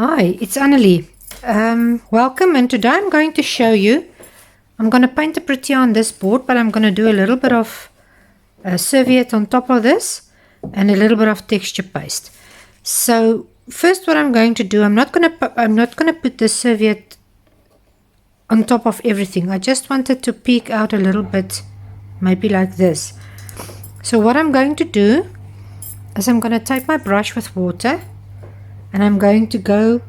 Hi, it's Annelie. Welcome, and today I'm going to show you. I'm going to paint a protea on this board, but I'm going to do a little bit of serviette on top of this and a little bit of texture paste. So first, what I'm going to do, I'm not going to put the serviette on top of everything. I just wanted to peek out a little bit, maybe like this. So what I'm going to do is I'm going to take my brush with water. And I'm going to go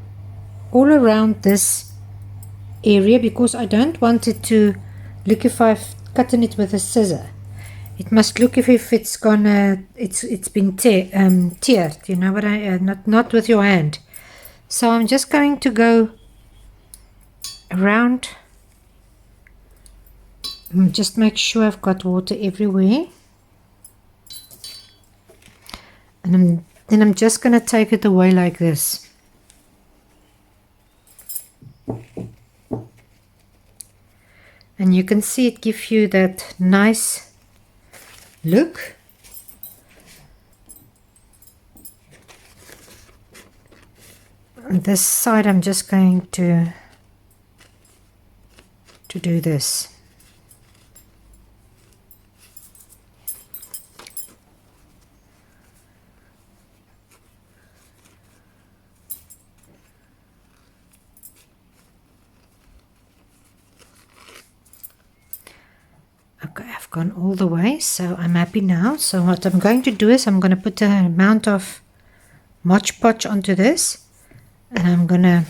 all around this area because I don't want it to look if I've cutting it with a scissor. It must look if it's gonna it's been teared. You know what I not with your hand. So I'm just going to go around. Just make sure I've got water everywhere. And then I'm just going to take it away like this. And you can see it gives you that nice look. On this side I'm just going to do this. Okay, I've gone all the way, so I'm happy now. So what I'm going to do is I'm going to put an amount of Modge Podge onto this, and I'm going to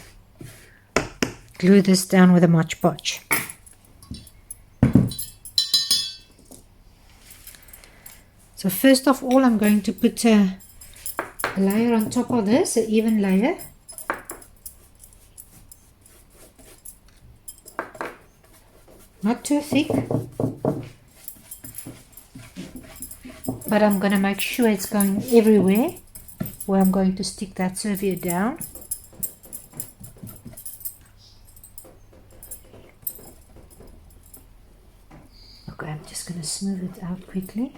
glue this down with a Modge Podge. So first of all, I'm going to put a layer on top of this, an even layer. Not too thick, but I'm going to make sure it's going everywhere where I'm going to stick that serviette down. Okay, I'm just going to smooth it out quickly.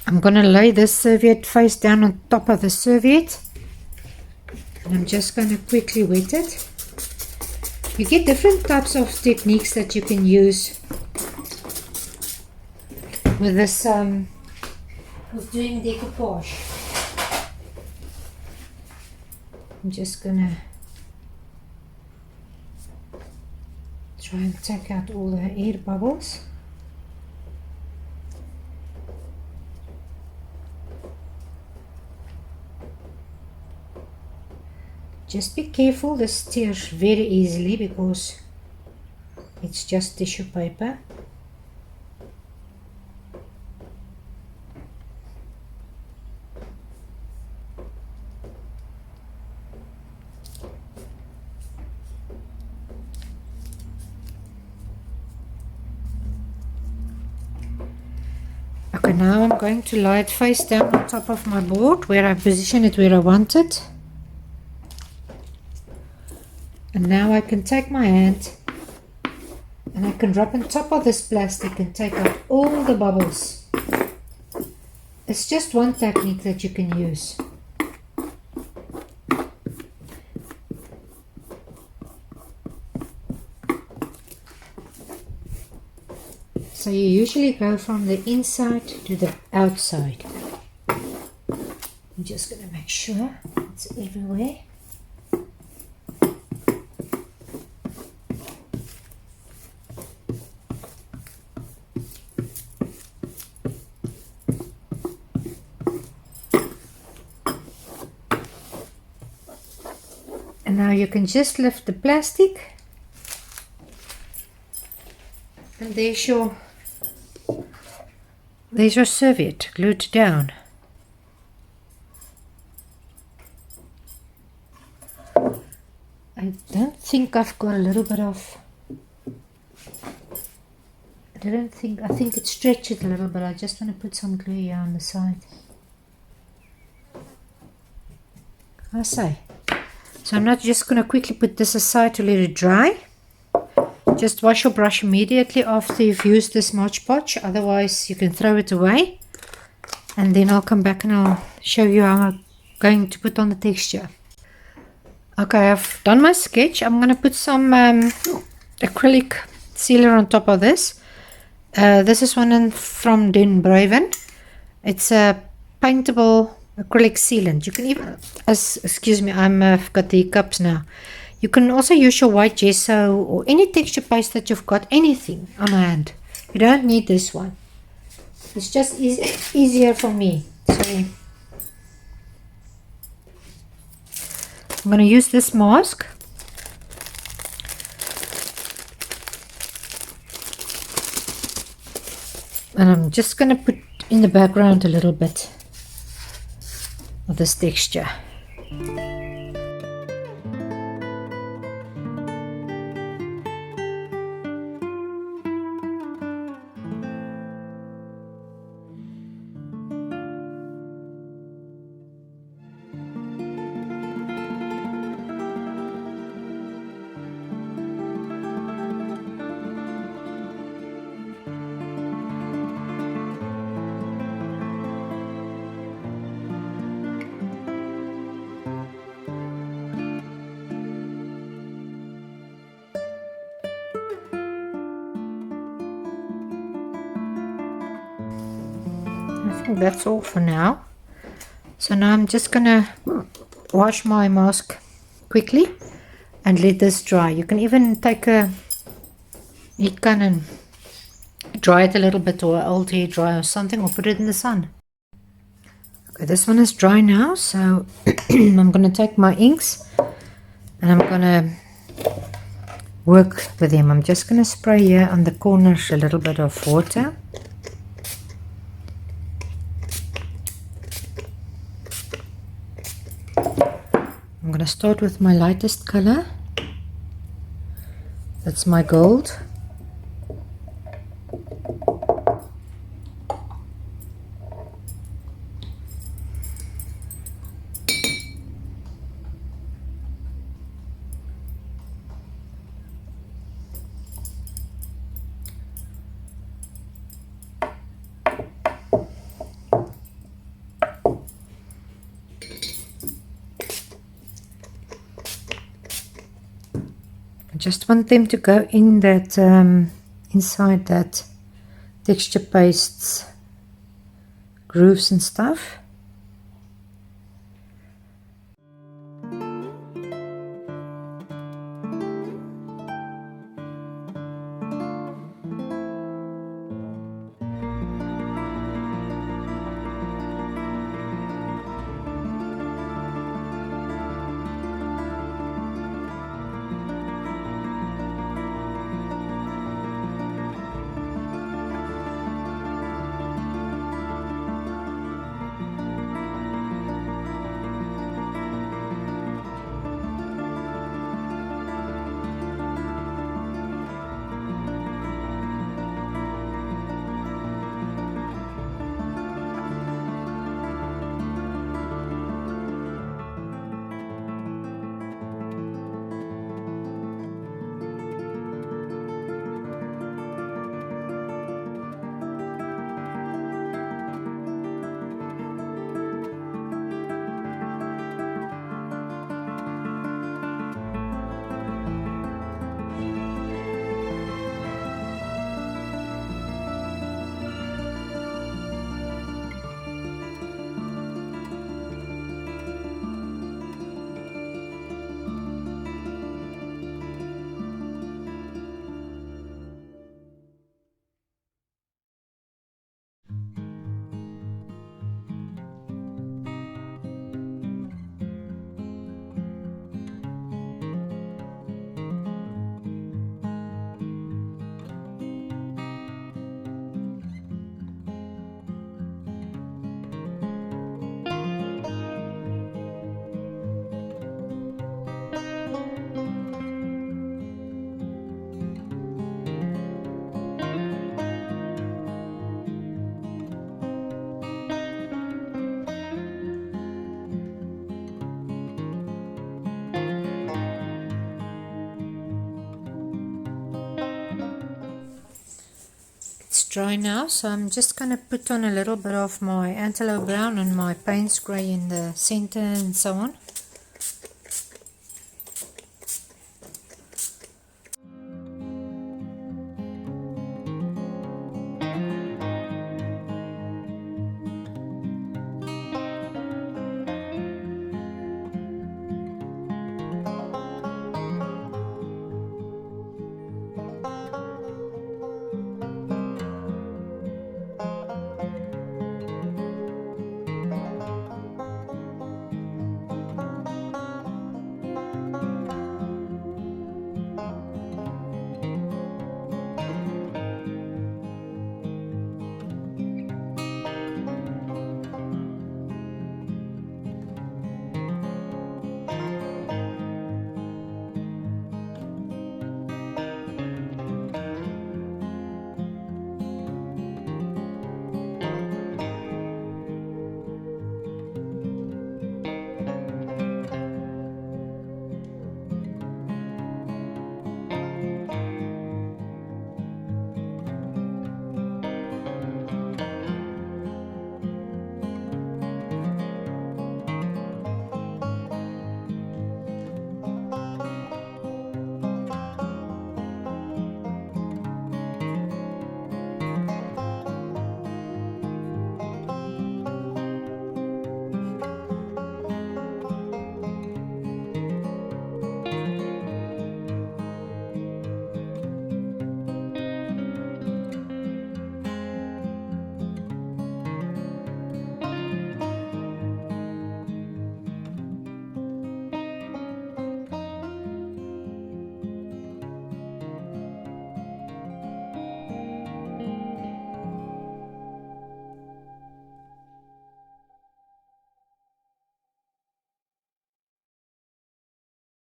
I'm going to lay this serviette face down on top of the serviette, and I'm just going to quickly wet it. You get different types of techniques that you can use with this with doing decoupage. I'm just going to try and take out all the air bubbles. Just be careful, this tears very easily because it's just tissue paper. Okay, now I'm going to lie it face down on top of my board where I position it where I want it. And now I can take my hand and I can rub on top of this plastic and take out all the bubbles. It's just one technique that you can use. So you usually go from the inside to the outside. I'm just going to make sure it's everywhere. And now you can just lift the plastic, and there's your serviette glued down. I don't think I've got a little bit of, I think it stretches a little bit. I just want to put some glue here on the side. I say. So I'm not just going to quickly put this aside to let it dry. Just wash your brush immediately after you've used this Modge Podge, otherwise you can throw it away. And then I'll come back and I'll show you how I'm going to put on the texture. Okay, I've done my sketch. I'm going to put some acrylic sealer on top of this. This is one from Den Braven. It's a paintable acrylic sealant. You can even, excuse me, I've got the hiccups now. You can also use your white gesso or any texture paste that you've got, anything on hand. You don't need this one. It's just easier for me. So I'm going to use this mask. And I'm just going to put in the background a little bit of this texture. I think that's all for now. So now I'm just gonna wash my mask quickly and let this dry. You can even take a heat gun and dry it a little bit, or an old hair dryer or something, or put it in the sun. Okay, this one is dry now, so I'm gonna take my inks and I'm gonna work with them. I'm just gonna spray here on the corners a little bit of water. I'm going to start with my lightest color. That's my gold. Just want them to go in that inside that texture pastes grooves and stuff. dry now, so I'm just going to put on a little bit of my antelope brown and my Payne's grey in the center and so on.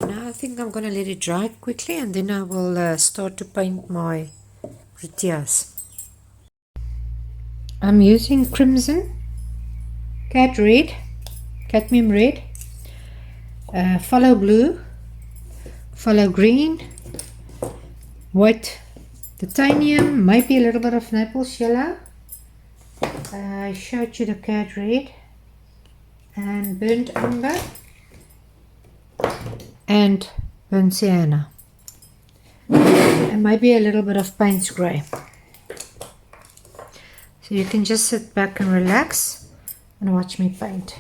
Now I think I'm going to let it dry quickly and then I will start to paint my proteas. I'm using crimson, cadmium red, phthalo blue, phthalo green, white titanium, maybe a little bit of Naples yellow. I showed you the cad red and burnt umber and burnt sienna, and maybe a little bit of Payne's grey. So you can just sit back and relax and watch me paint.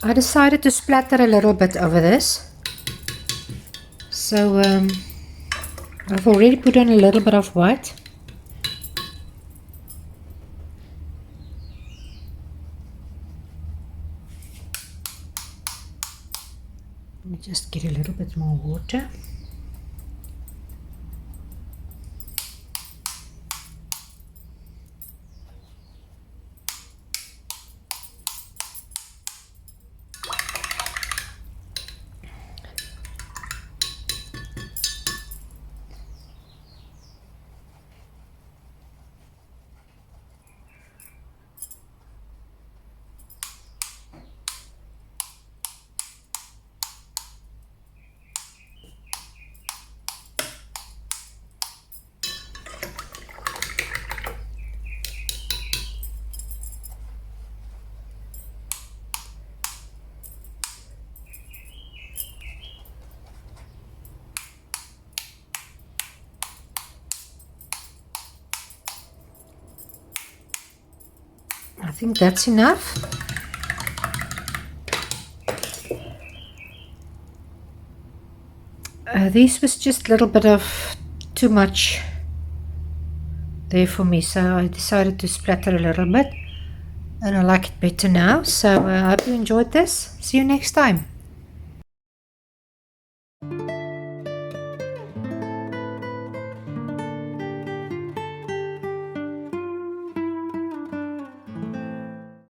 I decided to splatter a little bit over this. So I've already put on a little bit of white. Let me just get a little bit more water. I think that's enough. This was just a little bit of too much there for me, so I decided to splatter a little bit, and I like it better now. So I hope you enjoyed this. See you next time.